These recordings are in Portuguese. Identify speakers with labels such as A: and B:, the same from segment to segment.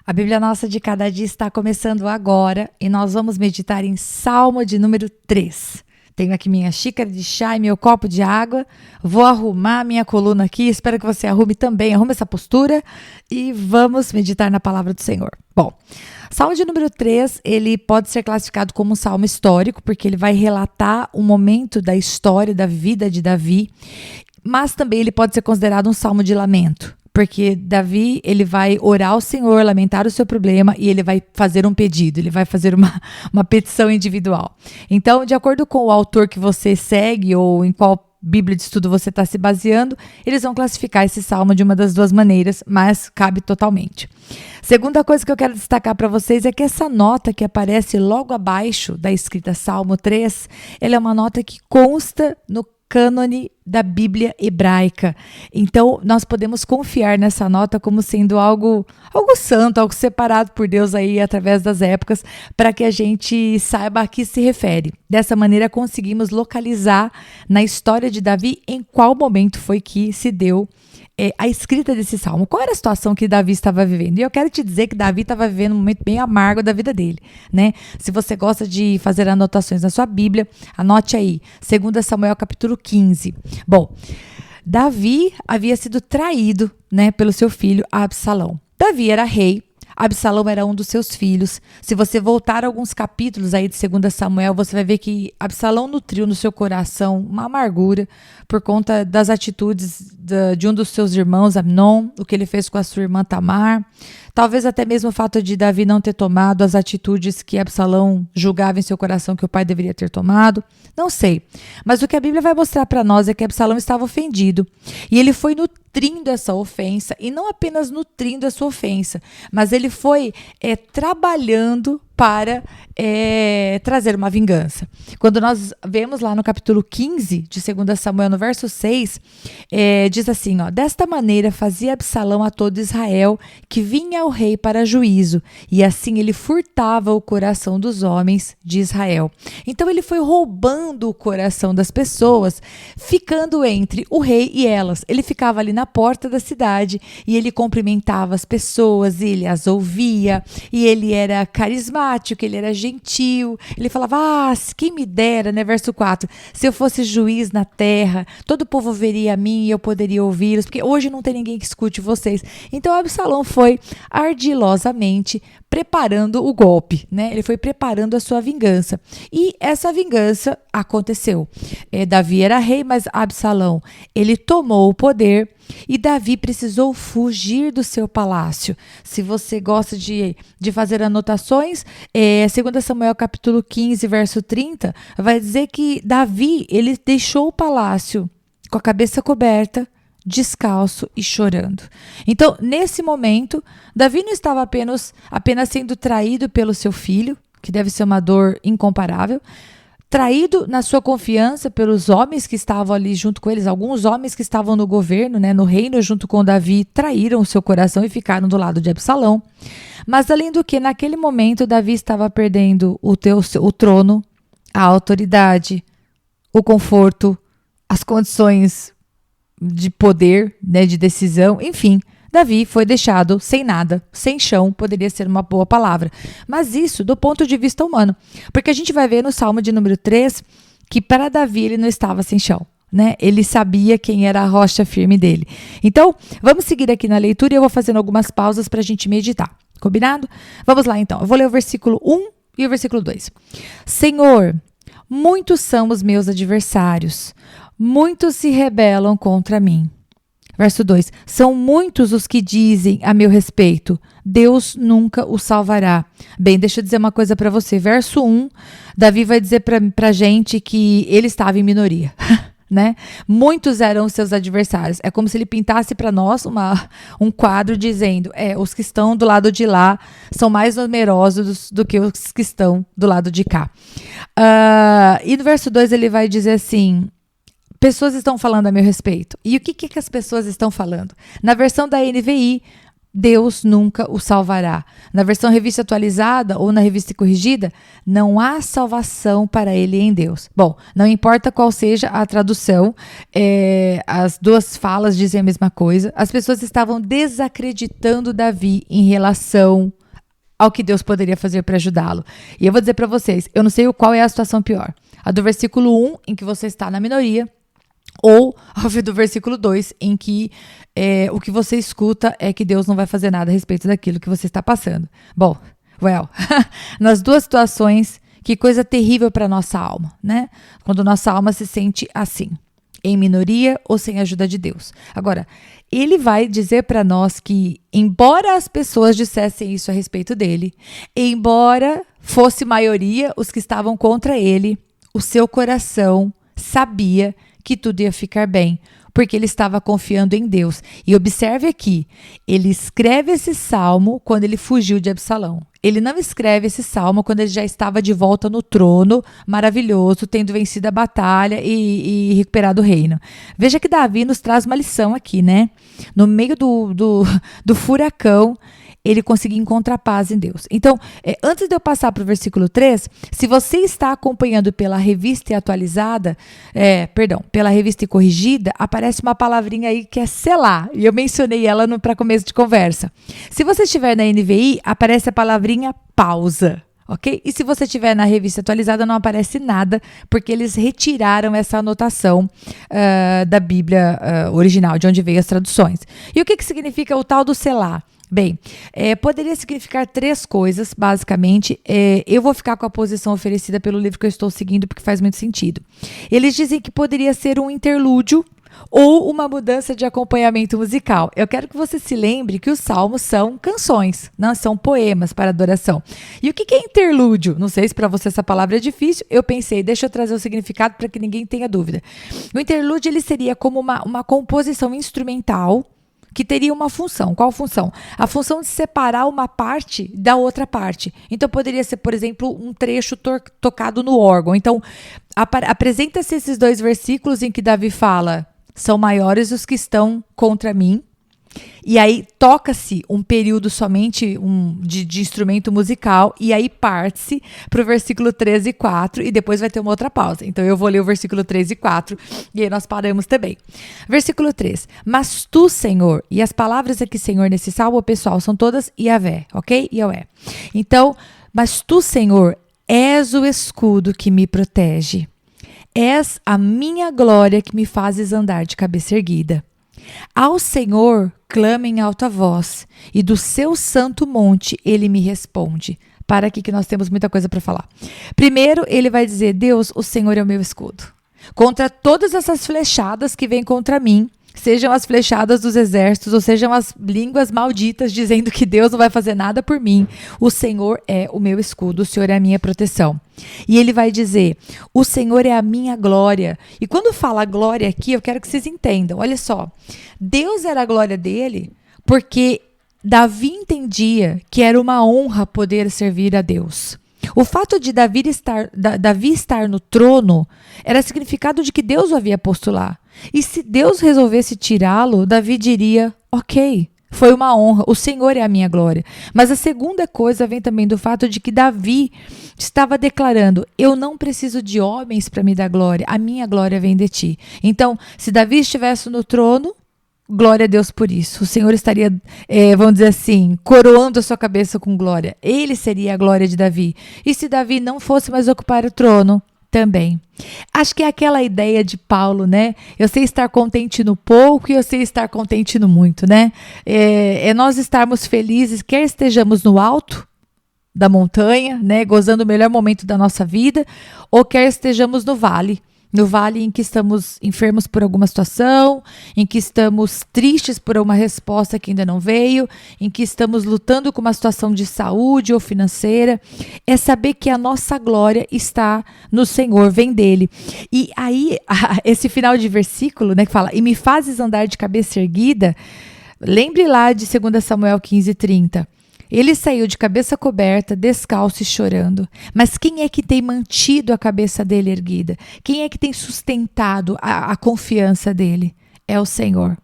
A: A Bíblia Nossa de Cada Dia está começando agora e nós vamos meditar em Salmo de número 3. Tenho aqui minha xícara de chá e meu copo de água. Vou arrumar minha coluna aqui, espero que você arrume também, arrume essa postura e vamos meditar na palavra do Senhor. Bom, Salmo de número 3, ele pode ser classificado como um salmo histórico, porque ele vai relatar um momento da história, da vida de Davi, mas também ele pode ser considerado um salmo de lamento. Porque Davi, ele vai orar ao Senhor, lamentar o seu problema e ele vai fazer um pedido, ele vai fazer uma petição individual. Então, de acordo com o autor que você segue ou em qual Bíblia de estudo você está se baseando, eles vão classificar esse salmo de uma das duas maneiras, mas cabe totalmente. Segunda coisa que eu quero destacar para vocês é que essa nota que aparece logo abaixo da escrita Salmo 3, ela é uma nota que consta no cânone da Bíblia hebraica. Então, nós podemos confiar nessa nota como sendo algo santo, algo separado por Deus aí através das épocas, para que a gente saiba a que se refere. Dessa maneira, conseguimos localizar na história de Davi em qual momento foi que se deu a escrita desse salmo. Qual era a situação que Davi estava vivendo? E eu quero te dizer que Davi estava vivendo um momento bem amargo da vida dele, né? Se você gosta de fazer anotações na sua Bíblia, anote aí, 2 Samuel capítulo 15. Bom, Davi havia sido traído, né, pelo seu filho Absalão. Davi era rei, Absalão era um dos seus filhos. Se você voltar alguns capítulos aí de 2 Samuel, você vai ver que Absalão nutriu no seu coração uma amargura por conta das atitudes de um dos seus irmãos, Amnon, o que ele fez com a sua irmã Tamar. Talvez até mesmo o fato de Davi não ter tomado as atitudes que Absalão julgava em seu coração que o pai deveria ter tomado. Não sei. Mas o que a Bíblia vai mostrar para nós é que Absalão estava ofendido. E ele foi nutrindo essa ofensa, e não apenas nutrindo essa ofensa, mas ele foi trabalhando para trazer uma vingança. Quando nós vemos lá no capítulo 15 de 2 Samuel, no verso 6, diz assim, ó: desta maneira fazia Absalão a todo Israel que vinha ao rei para juízo, e assim ele furtava o coração dos homens de Israel. Então ele foi roubando o coração das pessoas, ficando entre o rei e elas. Ele ficava ali na porta da cidade e ele cumprimentava as pessoas, e ele as ouvia, e ele era carismático, ele era gentil, ele falava, quem me dera, né? Verso 4, se eu fosse juiz na terra, todo o povo veria a mim e eu poderia ouvi-los, porque hoje não tem ninguém que escute vocês. Então Absalão foi ardilosamente preparando o golpe, né? Ele foi preparando a sua vingança. E essa vingança aconteceu. Davi era rei, mas Absalão, ele tomou o poder e Davi precisou fugir do seu palácio. Se você gosta de fazer anotações, 2 Samuel capítulo 15, verso 30, vai dizer que Davi, ele deixou o palácio com a cabeça coberta, descalço e chorando. Então, nesse momento, Davi não estava apenas sendo traído pelo seu filho, que deve ser uma dor incomparável, traído na sua confiança pelos homens que estavam ali junto com eles. Alguns homens que estavam no governo, né, no reino junto com Davi, traíram o seu coração e ficaram do lado de Absalão. Mas além do que, naquele momento, Davi estava perdendo o trono, a autoridade, o conforto, as condições de poder, né, de decisão, enfim. Davi foi deixado sem nada, sem chão, poderia ser uma boa palavra. Mas isso do ponto de vista humano. Porque a gente vai ver no Salmo de número 3 que para Davi ele não estava sem chão, né? Ele sabia quem era a rocha firme dele. Então, vamos seguir aqui na leitura e eu vou fazendo algumas pausas para a gente meditar. Combinado? Vamos lá então. Eu vou ler o versículo 1 e o versículo 2. Senhor, muitos são os meus adversários, muitos se rebelam contra mim. Verso 2, são muitos os que dizem a meu respeito, Deus nunca o salvará. Bem, deixa eu dizer uma coisa para você. Verso 1, Davi vai dizer para a gente que ele estava em minoria, né? Muitos eram os seus adversários. É como se ele pintasse para nós um quadro dizendo, os que estão do lado de lá são mais numerosos do que os que estão do lado de cá. E no verso 2 ele vai dizer assim, pessoas estão falando a meu respeito. E o que as pessoas estão falando? Na versão da NVI, Deus nunca o salvará. Na versão revista atualizada ou na revista corrigida, não há salvação para ele em Deus. Bom, não importa qual seja a tradução, as duas falas dizem a mesma coisa. As pessoas estavam desacreditando Davi em relação ao que Deus poderia fazer para ajudá-lo. E eu vou dizer para vocês, eu não sei qual é a situação pior. A do versículo 1, em que você está na minoria, ou a do versículo 2, em que o que você escuta é que Deus não vai fazer nada a respeito daquilo que você está passando. Bom, nas duas situações, que coisa terrível para nossa alma, né? Quando nossa alma se sente assim, em minoria ou sem a ajuda de Deus. Agora, ele vai dizer para nós que, embora as pessoas dissessem isso a respeito dele, embora fosse maioria os que estavam contra ele, o seu coração sabia que tudo ia ficar bem, porque ele estava confiando em Deus. E observe aqui, ele escreve esse salmo quando ele fugiu de Absalão. Ele não escreve esse salmo quando ele já estava de volta no trono, maravilhoso, tendo vencido a batalha e recuperado o reino. Veja que Davi nos traz uma lição aqui, né? No meio do furacão, ele conseguiu encontrar paz em Deus. Então, antes de eu passar para o versículo 3, se você está acompanhando pela revista atualizada, pela revista corrigida, aparece uma palavrinha aí que é selar, e eu mencionei ela para começo de conversa. Se você estiver na NVI, aparece a palavrinha pausa. Ok? E se você estiver na revista atualizada, não aparece nada, porque eles retiraram essa anotação da Bíblia original, de onde veio as traduções. E o que significa o tal do selar? Bem, poderia significar três coisas, basicamente. Eu vou ficar com a posição oferecida pelo livro que eu estou seguindo, porque faz muito sentido. Eles dizem que poderia ser um interlúdio ou uma mudança de acompanhamento musical. Eu quero que você se lembre que os salmos são canções, não são poemas para adoração. E o que é interlúdio? Não sei se para você essa palavra é difícil. Eu pensei, deixa eu trazer o significado para que ninguém tenha dúvida. O interlúdio ele seria como uma composição instrumental que teria uma função. Qual função? A função de separar uma parte da outra parte. Então, poderia ser, por exemplo, um trecho tocado no órgão. Então, apresenta-se esses dois versículos em que Davi fala: são maiores os que estão contra mim. E aí toca-se um período somente de instrumento musical, e aí parte-se para o versículo 3 e 4, e depois vai ter uma outra pausa. Então eu vou ler o versículo 3 e 4, e aí nós paramos também. Versículo 3. Mas tu, Senhor, e as palavras aqui, Senhor, nesse salmo, pessoal, são todas Iavé, ok? Iavé. Então, mas tu, Senhor, és o escudo que me protege. És a minha glória que me fazes andar de cabeça erguida. Ao Senhor clamo em alta voz, e do seu santo monte ele me responde. Para aqui que nós temos muita coisa para falar. Primeiro, ele vai dizer: Deus, o Senhor é o meu escudo. Contra todas essas flechadas que vêm contra mim, sejam as flechadas dos exércitos, ou sejam as línguas malditas dizendo que Deus não vai fazer nada por mim, o Senhor é o meu escudo, o Senhor é a minha proteção. E ele vai dizer: o Senhor é a minha glória. E quando fala glória aqui, eu quero que vocês entendam. Olha só, Deus era a glória dele porque Davi entendia que era uma honra poder servir a Deus. O fato de Davi estar no trono era significado de que Deus o havia posto lá. E se Deus resolvesse tirá-lo, Davi diria: ok, foi uma honra, o Senhor é a minha glória. Mas a segunda coisa vem também do fato de que Davi estava declarando: eu não preciso de homens para me dar glória, a minha glória vem de ti. Então, se Davi estivesse no trono, glória a Deus por isso. O Senhor estaria, vamos dizer assim, coroando a sua cabeça com glória. Ele seria a glória de Davi. E se Davi não fosse mais ocupar o trono, também. Acho que é aquela ideia de Paulo, né? Eu sei estar contente no pouco e eu sei estar contente no muito, né? É nós estarmos felizes, quer estejamos no alto da montanha, né? Gozando o melhor momento da nossa vida, ou quer estejamos no vale em que estamos enfermos por alguma situação, em que estamos tristes por uma resposta que ainda não veio, em que estamos lutando com uma situação de saúde ou financeira, é saber que a nossa glória está no Senhor, vem dele. E aí, esse final de versículo, né, que fala: e me fazes andar de cabeça erguida, lembre lá de 2 Samuel 15:30. Ele saiu de cabeça coberta, descalço e chorando. Mas quem é que tem mantido a cabeça dele erguida? Quem é que tem sustentado a confiança dele? É o Senhor.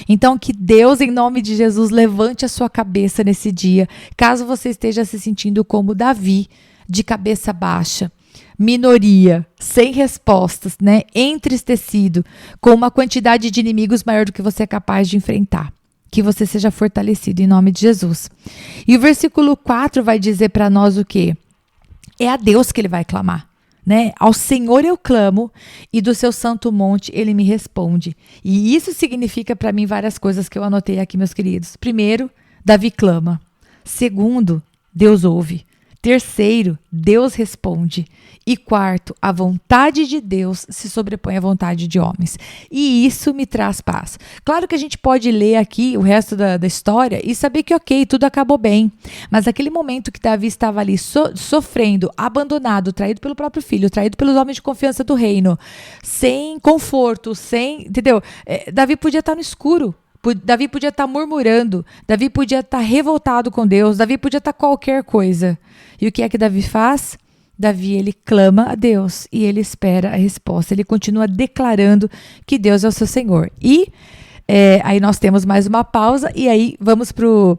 A: Então, que Deus, em nome de Jesus, levante a sua cabeça nesse dia, caso você esteja se sentindo como Davi, de cabeça baixa, minoria, sem respostas, né? Entristecido, com uma quantidade de inimigos maior do que você é capaz de enfrentar. Que você seja fortalecido em nome de Jesus. E o versículo 4 vai dizer para nós o quê? É a Deus que ele vai clamar. Né? Ao Senhor eu clamo e do seu santo monte ele me responde. E isso significa para mim várias coisas que eu anotei aqui, meus queridos. Primeiro, Davi clama. Segundo, Deus ouve. Terceiro, Deus responde. E quarto, a vontade de Deus se sobrepõe à vontade de homens. E isso me traz paz. Claro que a gente pode ler aqui o resto da história e saber que ok, tudo acabou bem. Mas aquele momento que Davi estava ali sofrendo, abandonado, traído pelo próprio filho, traído pelos homens de confiança do reino, sem conforto, entendeu? Davi podia estar no escuro. Davi podia estar murmurando, Davi podia estar revoltado com Deus, Davi podia estar qualquer coisa. E o que é que Davi faz? Davi, ele clama a Deus e ele espera a resposta. Ele continua declarando que Deus é o seu Senhor. E aí nós temos mais uma pausa e aí vamos para o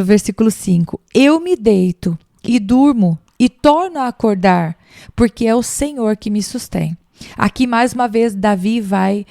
A: versículo 5. Eu me deito e durmo e torno a acordar, porque é o Senhor que me sustém. Aqui, mais uma vez, Davi vai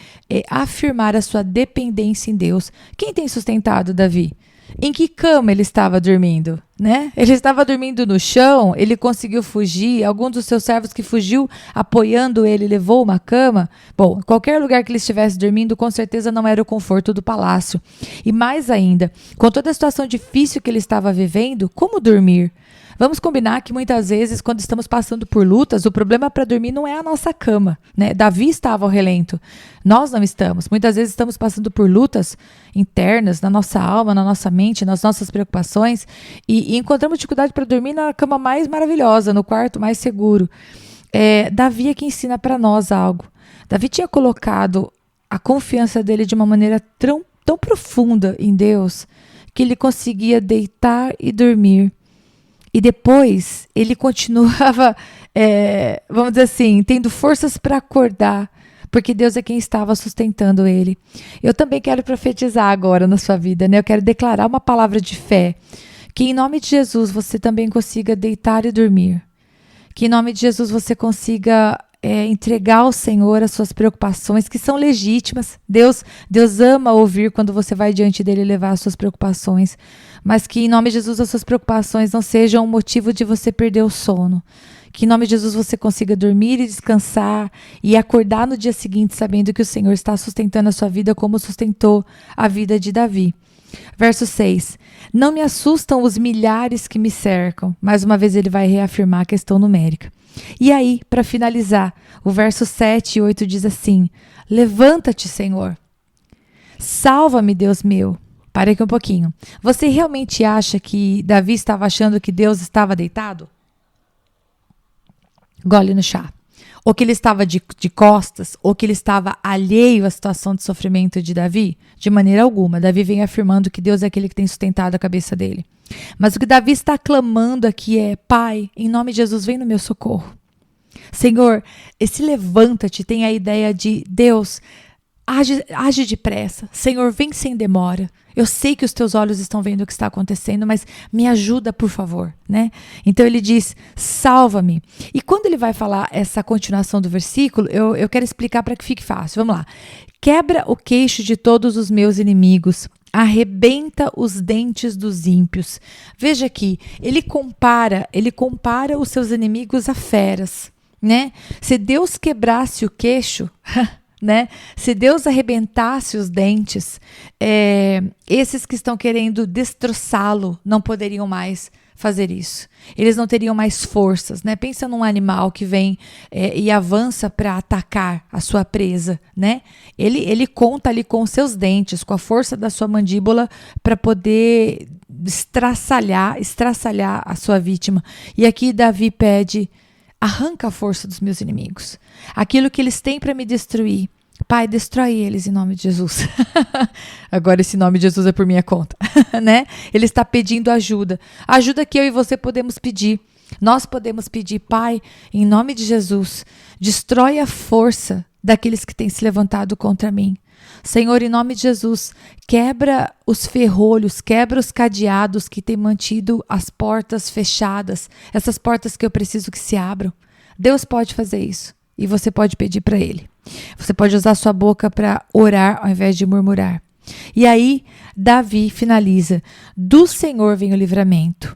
A: afirmar a sua dependência em Deus. Quem tem sustentado Davi? Em que cama ele estava dormindo? Né? Ele estava dormindo no chão, ele conseguiu fugir, algum dos seus servos que fugiu apoiando ele levou uma cama. Bom, qualquer lugar que ele estivesse dormindo, com certeza não era o conforto do palácio. E mais ainda, com toda a situação difícil que ele estava vivendo, como dormir? Vamos combinar que muitas vezes, quando estamos passando por lutas, o problema para dormir não é a nossa cama, né? Davi estava ao relento, nós não estamos. Muitas vezes estamos passando por lutas internas, na nossa alma, na nossa mente, nas nossas preocupações, e encontramos dificuldade para dormir na cama mais maravilhosa, no quarto mais seguro. Davi é que ensina para nós algo. Davi tinha colocado a confiança dele de uma maneira tão profunda em Deus, que ele conseguia deitar e dormir. E depois ele continuava, vamos dizer assim, tendo forças para acordar, porque Deus é quem estava sustentando ele. Eu também quero profetizar agora na sua vida, né? Eu quero declarar uma palavra de fé, que em nome de Jesus você também consiga deitar e dormir. Que em nome de Jesus você consiga entregar ao Senhor as suas preocupações, que são legítimas. Deus ama ouvir quando você vai diante dele levar as suas preocupações, mas que em nome de Jesus as suas preocupações não sejam um motivo de você perder o sono. Que em nome de Jesus você consiga dormir e descansar e acordar no dia seguinte sabendo que o Senhor está sustentando a sua vida como sustentou a vida de Davi. Verso 6. Não me assustam os milhares que me cercam. Mais uma vez ele vai reafirmar a questão numérica. E aí, para finalizar, o verso 7 e 8 diz assim: levanta-te, Senhor. Salva-me, Deus meu. Para aqui um pouquinho. Você realmente acha que Davi estava achando que Deus estava deitado? Gole no chá. Ou que ele estava de costas, ou que ele estava alheio à situação de sofrimento de Davi? De maneira alguma. Davi vem afirmando que Deus é aquele que tem sustentado a cabeça dele. Mas o que Davi está clamando aqui é: Pai, em nome de Jesus, vem no meu socorro. Senhor, esse levanta-te tem a ideia de Deus, age depressa. Senhor, vem sem demora. Eu sei que os teus olhos estão vendo o que está acontecendo, mas me ajuda, por favor, né? Então ele diz: salva-me. E quando ele vai falar essa continuação do versículo, eu quero explicar para que fique fácil. Vamos lá. Quebra o queixo de todos os meus inimigos, arrebenta os dentes dos ímpios. Veja aqui, ele compara os seus inimigos a feras, né? Se Deus quebrasse o queixo, né? Se Deus arrebentasse os dentes, esses que estão querendo destroçá-lo não poderiam mais fazer isso. Eles não teriam mais forças, né? Pensa num animal que vem e avança para atacar a sua presa, né? Ele conta ali com os seus dentes, com a força da sua mandíbula para poder estraçalhar a sua vítima. E aqui Davi pede: arranca a força dos meus inimigos. Aquilo que eles têm para me destruir, Pai, destrói eles em nome de Jesus. Agora esse nome de Jesus é por minha conta, né? Ele está pedindo ajuda. Ajuda que eu e você podemos pedir. Nós podemos pedir: Pai, em nome de Jesus, destrói a força daqueles que têm se levantado contra mim. Senhor, em nome de Jesus, quebra os ferrolhos, quebra os cadeados que têm mantido as portas fechadas, essas portas que eu preciso que se abram. Deus pode fazer isso e você pode pedir para Ele. Você pode usar sua boca para orar ao invés de murmurar. E aí, Davi finaliza: do Senhor vem o livramento.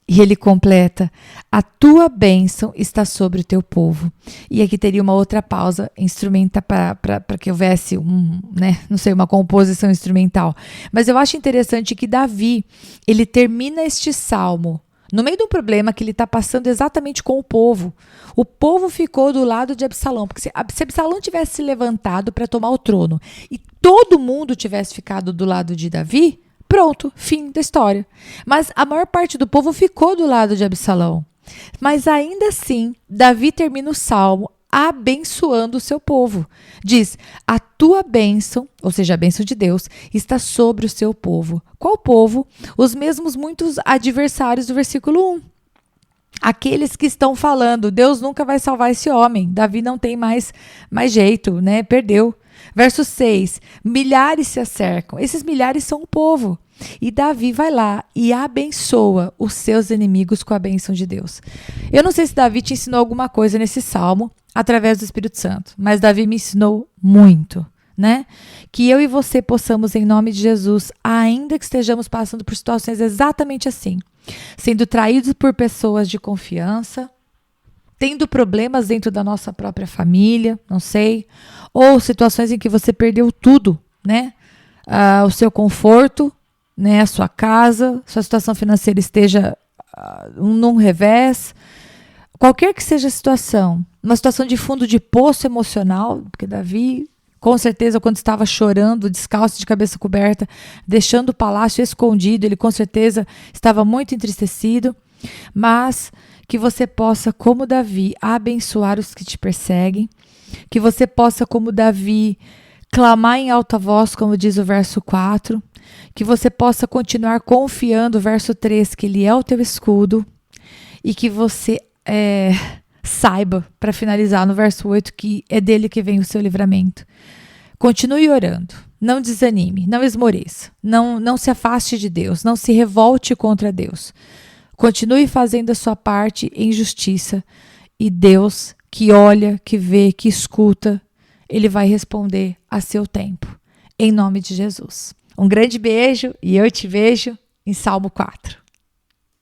A: E ele completa: a tua bênção está sobre o teu povo. E aqui teria uma outra pausa instrumental para que houvesse uma composição instrumental. Mas eu acho interessante que Davi, ele termina este salmo no meio de um problema que ele está passando exatamente com o povo. O povo ficou do lado de Absalão, porque se Absalão tivesse se levantado para tomar o trono e todo mundo tivesse ficado do lado de Davi, pronto, fim da história. Mas a maior parte do povo ficou do lado de Absalão. Mas ainda assim, Davi termina o salmo abençoando o seu povo. Diz: a tua bênção, ou seja, a bênção de Deus, está sobre o seu povo. Qual povo? Os mesmos muitos adversários do versículo 1. Aqueles que estão falando: Deus nunca vai salvar esse homem. Davi não tem mais jeito, né? Perdeu. Verso 6, milhares se acercam. Esses milhares são o povo. E Davi vai lá e abençoa os seus inimigos com a bênção de Deus. Eu não sei se Davi te ensinou alguma coisa nesse salmo através do Espírito Santo, mas Davi me ensinou muito, né? Que eu e você possamos, em nome de Jesus, ainda que estejamos passando por situações exatamente assim, sendo traídos por pessoas de confiança, tendo problemas dentro da nossa própria família, não sei, ou situações em que você perdeu tudo, né? O seu conforto, né? A sua casa, sua situação financeira esteja num revés, qualquer que seja a situação, uma situação de fundo de poço emocional, porque Davi, com certeza, quando estava chorando, descalço, de cabeça coberta, deixando o palácio escondido, ele com certeza estava muito entristecido, mas que você possa, como Davi, abençoar os que te perseguem, que você possa, como Davi, clamar em alta voz, como diz o verso 4, que você possa continuar confiando, verso 3, que Ele é o teu escudo, e que você saiba, para finalizar no verso 8, que é dele que vem o seu livramento. Continue orando, não desanime, não esmoreça, não se afaste de Deus, não se revolte contra Deus. Continue fazendo a sua parte em justiça, e Deus, que olha, que vê, que escuta, Ele vai responder a seu tempo, em nome de Jesus. Um grande beijo e eu te vejo em Salmo 4.